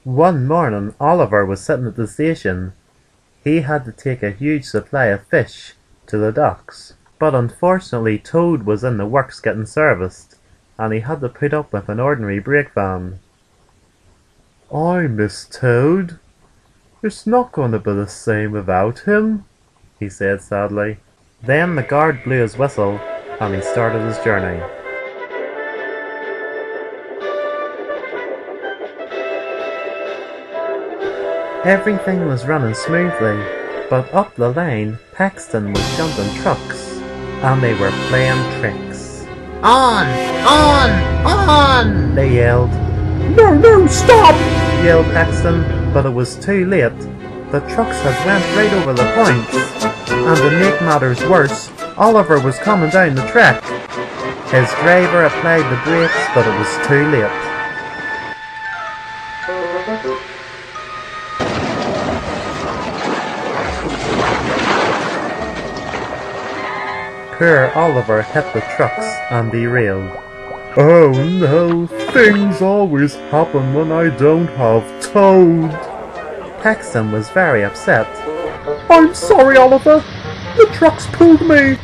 One morning Oliver was sitting at the station. He had to take a huge supply of fish to the docks, but unfortunately Toad was in the works getting serviced, and he had to put up with an ordinary brake van. "I miss Toad. It's not going to be the same without him," he said sadly. Then the guard blew his whistle, and he started his journey. Everything was running smoothly, but up the lane, Paxton was jumping trucks, and they were playing tricks. On! On! On! They yelled. "No, no, stop!" yelled Paxton, but it was too late. The trucks had went right over the points, and to make matters worse, Oliver was coming down the track. His driver applied the brakes, but it was too late. Poor Oliver hit the trucks and derailed. "Oh no, things always happen when I don't have Toad." Paxton was very upset. "I'm sorry, Oliver. The trucks pulled me."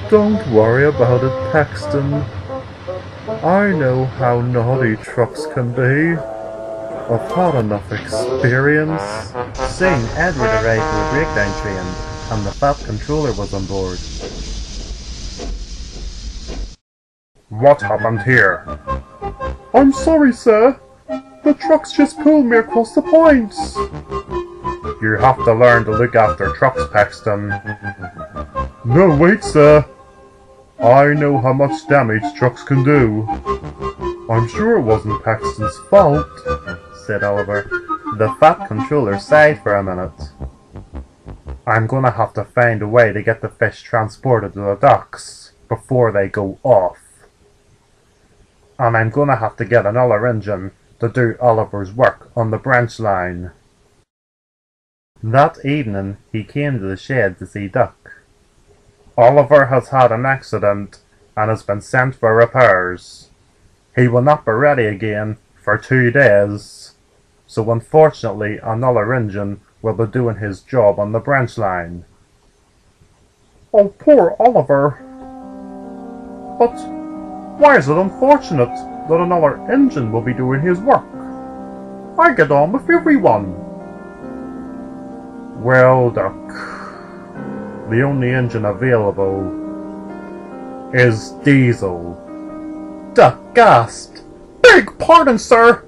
"Don't worry about it, Paxton. I know how naughty trucks can be. I've had enough experience." Soon Edward arrived with the breakdown train, and the fat controller was on board. "What happened here?" "I'm sorry, sir. The trucks just pulled me across the points." "You have to learn to look after trucks, Paxton." "No, wait, sir. I know how much damage trucks can do. I'm sure it wasn't Paxton's fault," said Oliver. The fat controller sighed for a minute. "I'm gonna have to find a way to get the fish transported to the docks before they go off. And I'm gonna have to get another engine to do Oliver's work on the branch line." That evening he came to the shed to see Duck. "Oliver has had an accident and has been sent for repairs. He will not be ready again for 2 days, so unfortunately another engine will be doing his job on the branch line." "Oh, poor Oliver. But why is it unfortunate that another engine will be doing his work? I get on with everyone." "Well, Duck, the only engine available is diesel." Duck gasped. "Beg pardon, sir,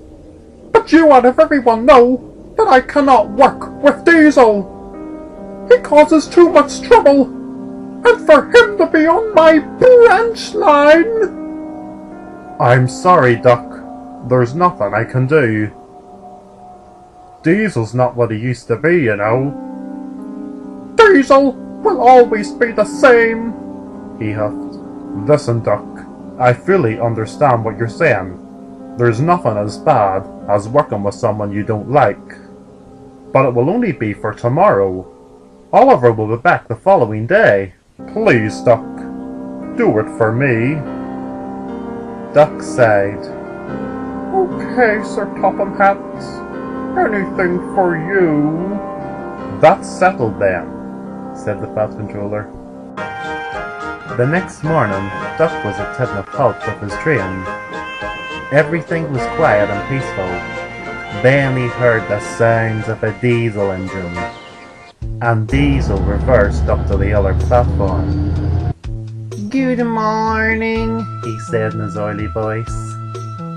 but you out of everyone know that I cannot work with diesel. He causes too much trouble, and for him to be on my branch line." "I'm sorry, Duck. There's nothing I can do. Diesel's not what he used to be, you know." "Diesel will always be the same," he huffed. "Listen, Duck, I fully understand what you're saying. There's nothing as bad as working with someone you don't like. But it will only be for tomorrow. Oliver will be back the following day. Please, Duck, do it for me. Duck sighed. Okay, Sir Topham Hatt. Anything for you. That's settled then, said the Fat Controller. The next morning, Duck was at Tidmouth Halt with his train. Everything was quiet and peaceful. Then he heard the sounds of a diesel engine, and Diesel reversed up to the other platform. Good morning. He said in his oily voice.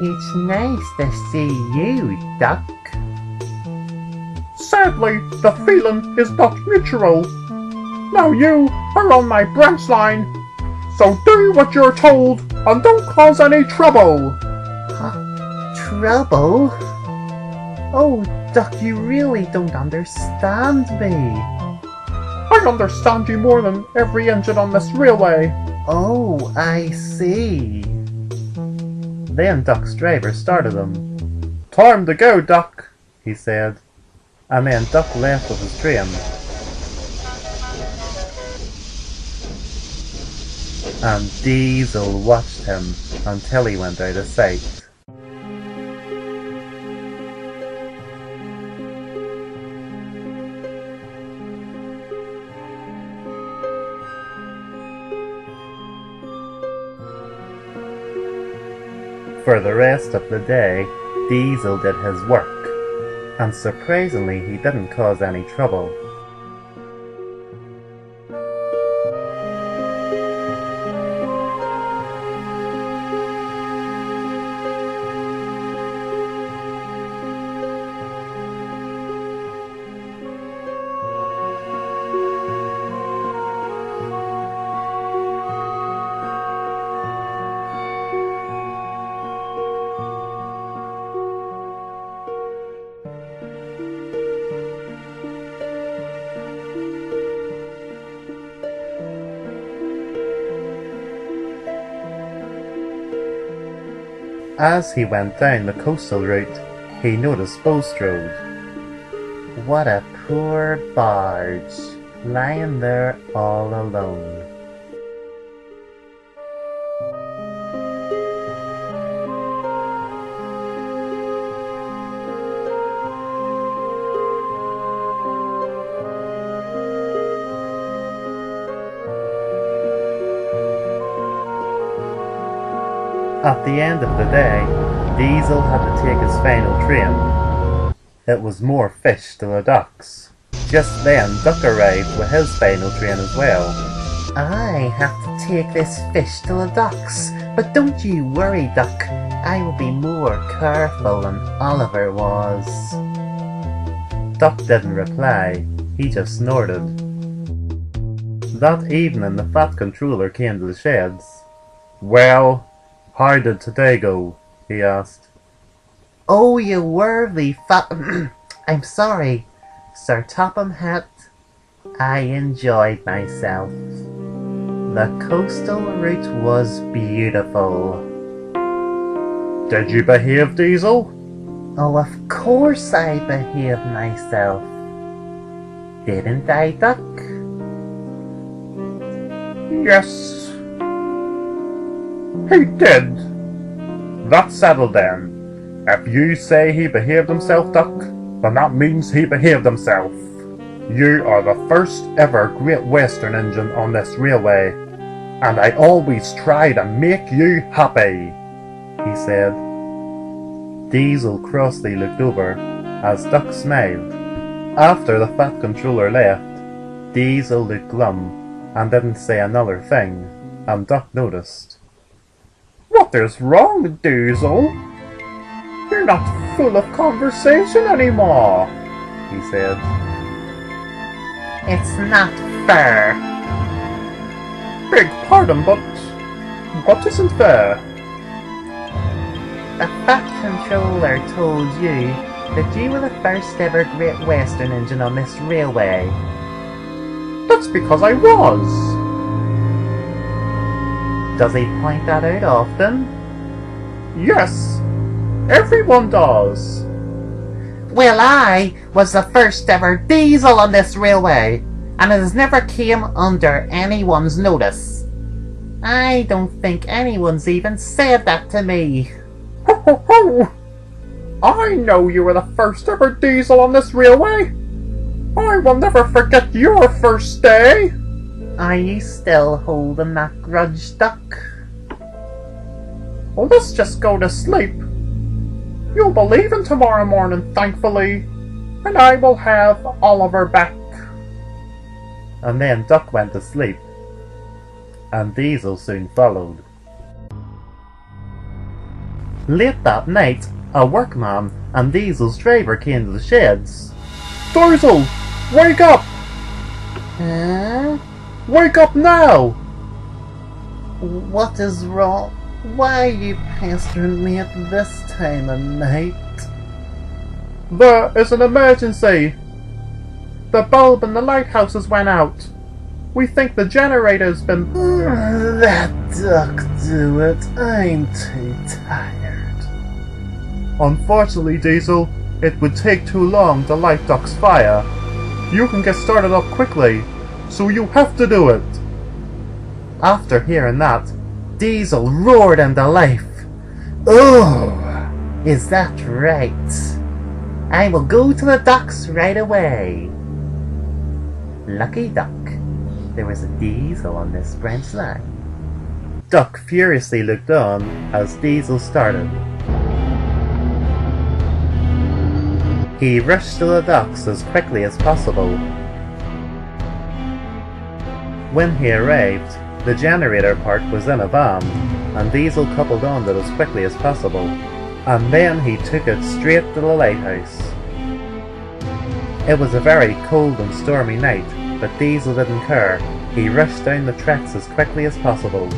It's nice to see you, Duck. Sadly, the feeling is not mutual. Now you are on my branch line, so do what you're told and don't cause any trouble. Trouble? Oh, Duck, you really don't understand me. I understand you more than every engine on this railway. Oh, I see. Then Duck's driver started him. Time to go, Duck, he said. And then Duck left with his train. And Diesel watched him until he went out of sight. For the rest of the day, Diesel did his work, and surprisingly he didn't cause any trouble. As he went down the coastal route, he noticed Bulstrode. What a poor barge, lying there all alone. At the end of the day, Diesel had to take his final train. It was more fish to the docks. Just then, Duck arrived with his final train as well. I have to take this fish to the docks, but don't you worry, Duck. I will be more careful than Oliver was. Duck didn't reply, he just snorted. That evening the Fat Controller came to the sheds. Well, how did today go? He asked. Oh, you worthy fat... I'm sorry, Sir Topham Hatt. I enjoyed myself. The coastal route was beautiful. Did you behave, Diesel? Oh, of course I behaved myself. Didn't I, Duck? Yes, he did. That's settled then. If you say he behaved himself, Duck, then that means he behaved himself. You are the first ever Great Western engine on this railway, and I always try to make you happy, he said. Diesel crossly looked over as Duck smiled. After the Fat Controller left, Diesel looked glum and didn't say another thing, and Duck noticed. What is wrong with Diesel? You're not full of conversation anymore, he said. It's not fair. Beg pardon, but what isn't fair? The Fat Controller told you that you were the first ever Great Western engine on this railway. That's because I was. Does he point that out often? Yes, everyone does. Well, I was the first ever diesel on this railway, and it has never came under anyone's notice. I don't think anyone's even said that to me. Ho ho ho! I know you were the first ever diesel on this railway. I will never forget your first day. Are you still holding that grudge, Duck? Well, let's just go to sleep. You'll be leaving tomorrow morning, thankfully, and I will have Oliver back. And then Duck went to sleep, and Diesel soon followed. Late that night, a workman and Diesel's driver came to the sheds. Diesel, wake up! Huh? Wake up now! What is wrong? Why are you pestering me at this time of night? There is an emergency. The bulb in the lighthouses went out. We think the generator's been... Let Duck do it. I'm too tired. Unfortunately, Diesel, it would take too long to light Duck's fire. You can get started up quickly, so you have to do it. After hearing that, Diesel roared into life. Oh, is that right? I will go to the docks right away. Lucky Duck. There was a Diesel on this branch line. Duck furiously looked on as Diesel started. He rushed to the docks as quickly as possible. When he arrived, the generator part was in a van, and Diesel coupled on it as quickly as possible, and then he took it straight to the lighthouse. It was a very cold and stormy night, but Diesel didn't care. He rushed down the tracks as quickly as possible.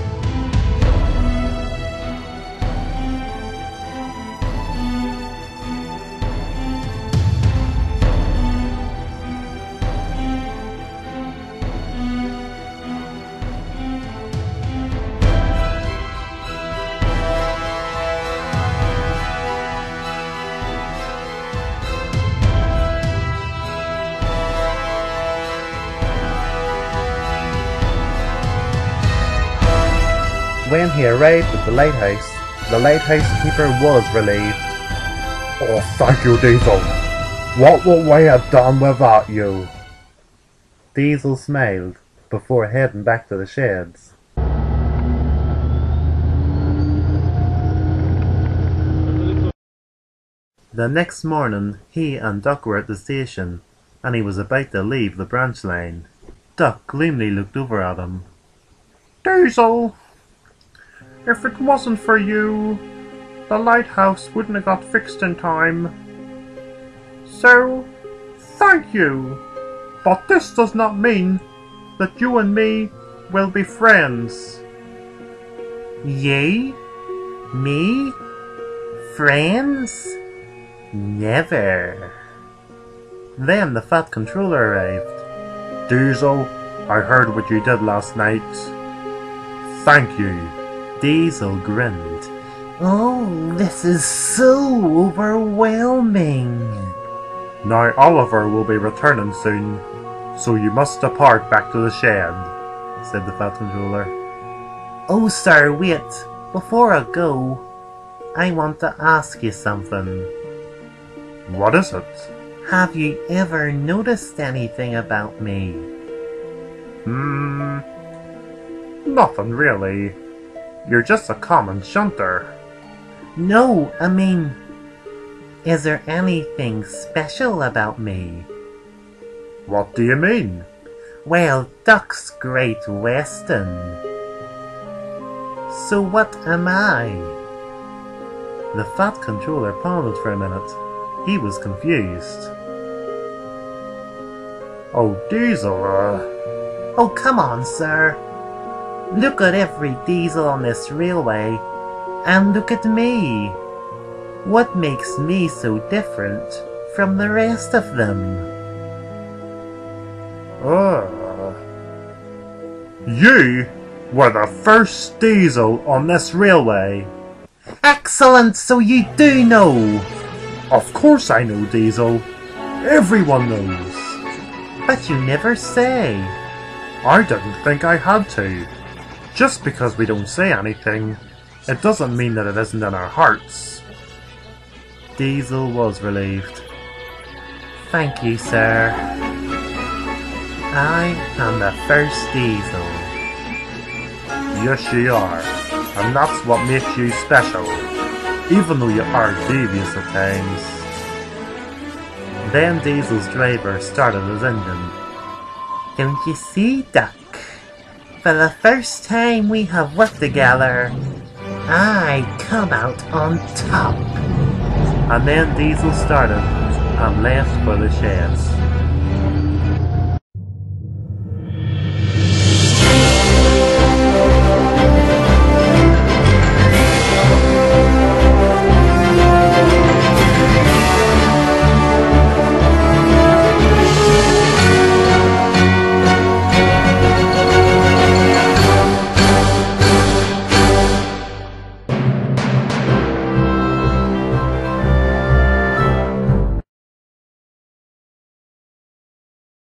When he arrived at the lighthouse keeper was relieved. Oh, thank you, Diesel. What would we have done without you? Diesel smiled before heading back to the sheds. The next morning, he and Duck were at the station, and he was about to leave the branch line. Duck gloomily looked over at him. Diesel, if it wasn't for you, the lighthouse wouldn't have got fixed in time. So, thank you. But this does not mean that you and me will be friends. You? Me? Friends? Never. Then the Fat Controller arrived. Diesel, I heard what you did last night. Thank you. Diesel grinned. Oh, this is so overwhelming. Now Oliver will be returning soon, so you must depart back to the shed, said the Fat Controller. Oh, sir, wait. Before I go, I want to ask you something. What is it? Have you ever noticed anything about me? Nothing really. You're just a common shunter. No, I mean, is there anything special about me? What do you mean? Well, Duck's Great Western. So what am I? The Fat Controller pondered for a minute. He was confused. Oh, Diesel, Oh, come on, sir. Look at every diesel on this railway, and look at me. What makes me so different from the rest of them? You? We're the first diesel on this railway. Excellent, so you do know. Of course I know, Diesel. Everyone knows. But you never say. I didn't think I had to. Just because we don't say anything, it doesn't mean that it isn't in our hearts. Diesel was relieved. Thank you, sir. I am the first Diesel. Yes, you are. And that's what makes you special. Even though you are devious at times. Then Diesel's driver started his engine. Don't you see, Duck? For the first time we have worked together, I come out on top. And then Diesel started and left for the shed.